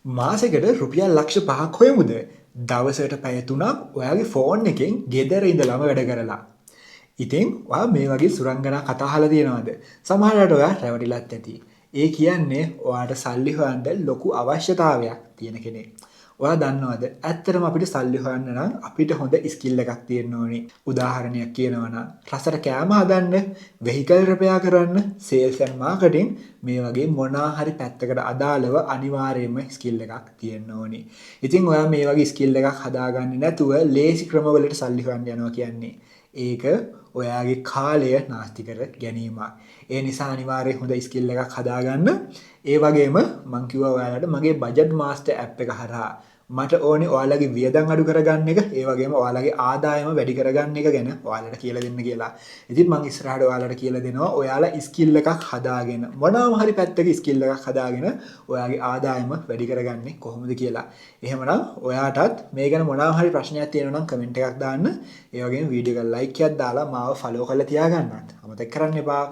මාසෙකට රුපියල් ලක්ෂ 5ක් හොයමුද? දවසට පැය 3ක් ඔයාගේ ෆෝන් එකෙන් ගෙදර ඉඳලම වැඩ කරලා. ඉතින් ඔයා මේ වගේ සුරංගනා කතා අහලා තියෙනවද? සමහරවිට ඔයා රැවටිලත් ඇති. ඒ කියන්නේ ඔයාට සල්ලි හොයන්න ලොකු අවශ්‍යතාවයක් තියෙන කෙනෙක්. ඔයා දන්නවද? ඇත්තටම අපිට සල්ලි හොයන්න නම් අපිට හොඳ ස්කිල් එකක් තියෙන්න ඕනේ. උදාහරණයක් කියනවා නම් රසට කෑම හදන්න, වෙහිකල් රිපෙයාර් කරන්න, සේල්ස් ඇන්ඩ් මාකටිං මේ වගේ මොනවා හරි පැත්තකට අදාළව අනිවාර්යයෙන්ම ස්කිල් එකක් තියෙන්න ඕනේ. ඉතින් ඔයා මේ වගේ ස්කිල් එකක් හදාගන්නේ නැතුව ලේසි ක්‍රමවලට සල්ලි හොයන්න යනවා කියන්නේ ඒක ඔයාගේ කාලය නාස්ති කර ගැනීමක්. ඒ නිසා අනිවාර්යයෙන් හොඳ ස්කිල් එකක් හදාගන්න. ඒ වගේම මං කිව්වා ඔයාලට මගේ බජට් මාස්ටර් ඇප් එක හරහා මට ඕනේ ඔයාලගේ වියදම් අඩු කරගන්න එක, ඒ වගේම ඔයාලගේ ආදායම වැඩි කරගන්න එක ගැන ඔයාලට කියලා දෙන්න කියලා. ඉතින් මං ඉස්සරහට ඔයාලට කියලා දෙනවා ඔයාලා ස්කිල් එකක් හදාගෙන මොනවාම හරි පැත්තක ස්කිල් එකක් හදාගෙන ඔයාගේ ආදායම වැඩි කරගන්නේ කොහොමද කියලා. එහෙමනම් ඔයාටත් මේ ගැන මොනවා හරි ප්‍රශ්නයක් තියෙනවා නම් කමෙන්ට් එකක් දාන්න. ඒ වගේම වීඩියෝ එක ලයික් එකක් දාලා මාව ෆලෝ කරලා තියාගන්නත් අමතක කරන්න එපා.